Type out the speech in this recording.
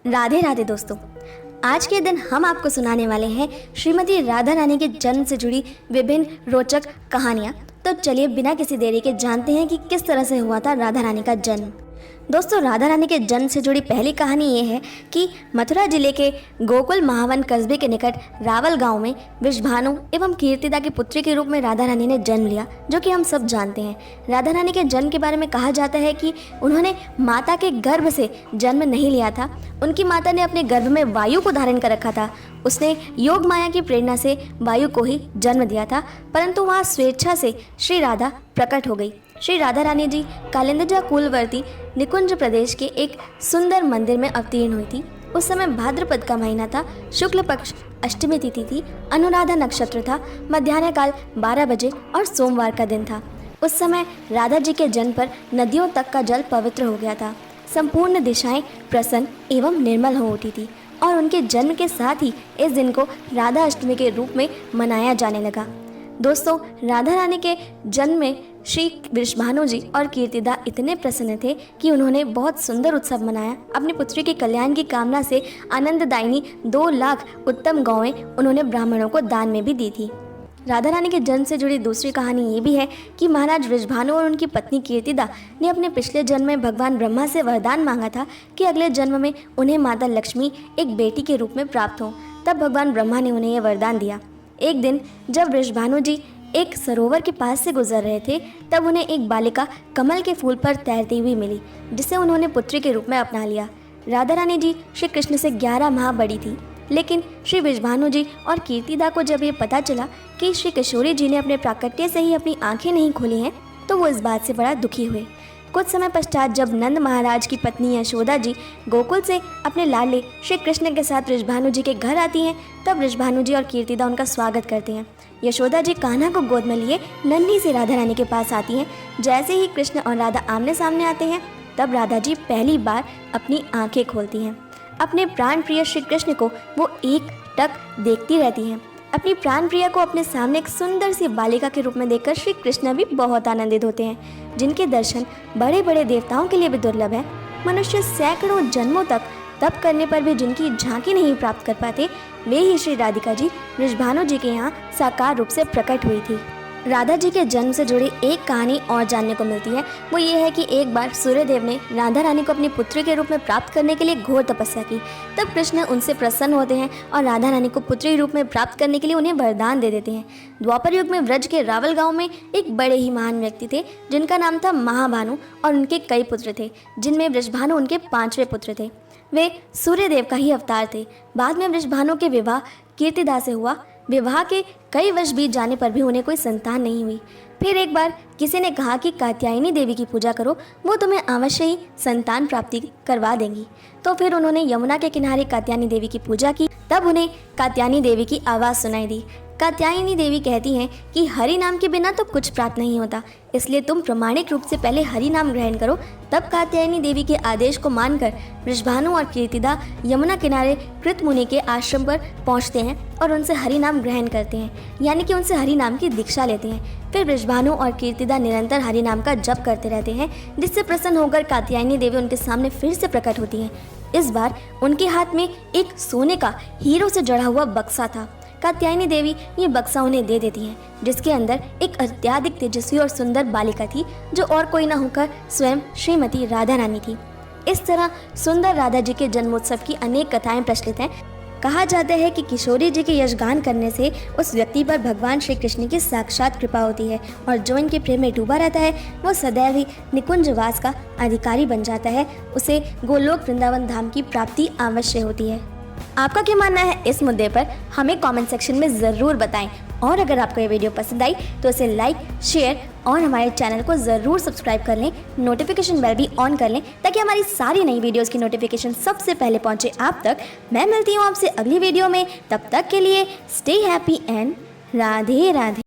राधे राधे दोस्तों। आज के दिन हम आपको सुनाने वाले हैं श्रीमती राधा रानी के जन्म से जुड़ी विभिन्न रोचक कहानियाँ। तो चलिए बिना किसी देरी के जानते हैं कि किस तरह से हुआ था राधा रानी का जन्म। दोस्तों, राधा रानी के जन्म से जुड़ी पहली कहानी ये है कि मथुरा जिले के गोकुल महावन कस्बे के निकट रावल गांव में वृषभानु एवं कीर्तिदा की पुत्री के रूप में राधा रानी ने जन्म लिया, जो कि हम सब जानते हैं। राधा रानी के जन्म के बारे में कहा जाता है कि उन्होंने माता के गर्भ से जन्म नहीं लिया था। उनकी माता ने अपने गर्भ में वायु को धारण कर रखा था। उसने योग माया की प्रेरणा से वायु को ही जन्म दिया था, परंतु वहाँ स्वेच्छा से श्री राधा प्रकट हो गई। श्री राधा रानी जी कालिंदजा कुलवर्ती निकुंज प्रदेश के एक सुंदर मंदिर में अवतीर्ण हुई थी। उस समय भाद्रपद का महीना था, शुक्ल पक्ष अष्टमी तिथि थी, अनुराधा नक्षत्र था, मध्याह्न काल 12 बजे और सोमवार का दिन था। उस समय राधा जी के जन्म पर नदियों तक का जल पवित्र हो गया था। संपूर्ण दिशाएं प्रसन्न एवं निर्मल हो उठी थी और उनके जन्म के साथ ही इस दिन को राधा अष्टमी के रूप में मनाया जाने लगा। दोस्तों, राधा रानी के जन्म में श्री वृषभानु जी और कीर्तिदा इतने प्रसन्न थे कि उन्होंने बहुत सुंदर उत्सव मनाया। अपनी पुत्री के कल्याण की कामना से आनंददायिनी 2 लाख उत्तम गौएं उन्होंने ब्राह्मणों को दान में भी दी थी। राधा रानी के जन्म से जुड़ी दूसरी कहानी ये भी है कि महाराज वृषभानु और उनकी पत्नी कीर्तिदा ने अपने पिछले जन्म में भगवान ब्रह्मा से वरदान मांगा था कि अगले जन्म में उन्हें माता लक्ष्मी एक बेटी के रूप में प्राप्त हो। तब भगवान ब्रह्मा ने उन्हें यह वरदान दिया। एक दिन जब वृषभानु जी एक सरोवर के पास से गुजर रहे थे, तब उन्हें एक बालिका कमल के फूल पर तैरती हुई मिली, जिसे उन्होंने पुत्री के रूप में अपना लिया। राधा रानी जी श्री कृष्ण से 11 माह बड़ी थी, लेकिन श्री वृषभानु जी और कीर्तिदा को जब ये पता चला कि श्री किशोरी जी ने अपने प्राकट्य से ही अपनी आंखें नहीं खोली हैं, तो वो इस बात से बड़ा दुखी हुए। कुछ समय पश्चात जब नंद महाराज की पत्नी यशोदा जी गोकुल से अपने लाडले श्री कृष्ण के साथ वृषभानु जी के घर आती हैं, तब वृषभानु जी और कीर्तिदा उनका स्वागत करते हैं। यशोदा जी कान्हा को गोद में लिए नन्ही सी राधा रानी के पास आती हैं। जैसे ही कृष्ण और राधा आमने सामने आते हैं, तब राधा जी पहली बार अपनी आंखें खोलती हैं। अपने प्राण प्रिय श्री कृष्ण को वो एक टक देखती रहती हैं। अपनी प्राण प्रिया को अपने सामने एक सुंदर सी बालिका के रूप में देखकर श्री कृष्ण भी बहुत आनंदित होते हैं, जिनके दर्शन बड़े बड़े देवताओं के लिए भी दुर्लभ है। मनुष्य सैकड़ों जन्मों तक तप करने पर भी जिनकी झांकी नहीं प्राप्त कर पाते, वे ही श्री राधिका जी वृषभानु जी के यहाँ साकार रूप से प्रकट हुई थी। राधा जी के जन्म से जुड़ी एक कहानी और जानने को मिलती है। वो ये है कि एक बार सूर्यदेव ने राधा रानी को अपनी पुत्री के रूप में प्राप्त करने के लिए घोर तपस्या की। तब कृष्ण उनसे प्रसन्न होते हैं और राधा रानी को पुत्री रूप में प्राप्त करने के लिए उन्हें वरदान दे देते हैं। द्वापर युग में व्रज के रावल गांव में एक बड़े ही महान व्यक्ति थे, जिनका नाम था महाभानु, और उनके कई पुत्र थे, जिनमें वृषभानु उनके 5वें पुत्र थे। वे सूर्यदेव का ही अवतार थे। बाद में वृषभानु के विवाह कीर्तिदा से हुआ। विवाह के कई वर्ष बीत जाने पर भी उन्हें कोई संतान नहीं हुई। फिर एक बार किसी ने कहा कि कात्यायनी देवी की पूजा करो, वो तुम्हें अवश्य ही संतान प्राप्ति करवा देंगी। तो फिर उन्होंने यमुना के किनारे कात्यायनी देवी की पूजा की। तब उन्हें कात्यायनी देवी की आवाज़ सुनाई दी। कात्यायनी देवी कहती हैं कि हरि नाम के बिना तो कुछ प्राप्त नहीं होता, इसलिए तुम प्रमाणिक रूप से पहले हरि नाम ग्रहण करो। तब कात्यायनी देवी के आदेश को मानकर वृषभानु और कीर्तिदा यमुना किनारे कृत मुनि के आश्रम पर पहुंचते हैं और उनसे हरि नाम ग्रहण करते हैं, यानी कि उनसे हरि नाम की दीक्षा लेते हैं। फिर वृषभानु और कीर्तिदा निरंतर हरि नाम का जप करते रहते हैं, जिससे प्रसन्न होकर कात्यायनी देवी उनके सामने फिर से प्रकट होती हैं। इस बार उनके हाथ में एक सोने का हीरो से जड़ा हुआ बक्सा था। कात्यायनी देवी ये बक्सा उन्हें दे देती हैं, जिसके अंदर एक अत्याधिक तेजस्वी और सुंदर बालिका थी, जो और कोई न होकर स्वयं श्रीमती राधा रानी थी। इस तरह सुंदर राधा जी के जन्मोत्सव की अनेक कथाएं प्रचलित हैं। कहा जाता है कि किशोरी जी के यशगान करने से उस व्यक्ति पर भगवान श्री कृष्ण की साक्षात कृपा होती है, और जो इनके प्रेम में डूबा रहता है वो सदैव ही निकुंजवास का अधिकारी बन जाता है। उसे गोलोक वृंदावन धाम की प्राप्ति अवश्य होती है। आपका क्या मानना है इस मुद्दे पर, हमें कमेंट सेक्शन में ज़रूर बताएं। और अगर आपको ये वीडियो पसंद आई तो इसे लाइक, शेयर और हमारे चैनल को ज़रूर सब्सक्राइब कर लें। नोटिफिकेशन बेल भी ऑन कर लें, ताकि हमारी सारी नई वीडियोस की नोटिफिकेशन सबसे पहले पहुंचे आप तक। मैं मिलती हूँ आपसे अगली वीडियो में, तब तक के लिए stay happy and Radhe Radhe.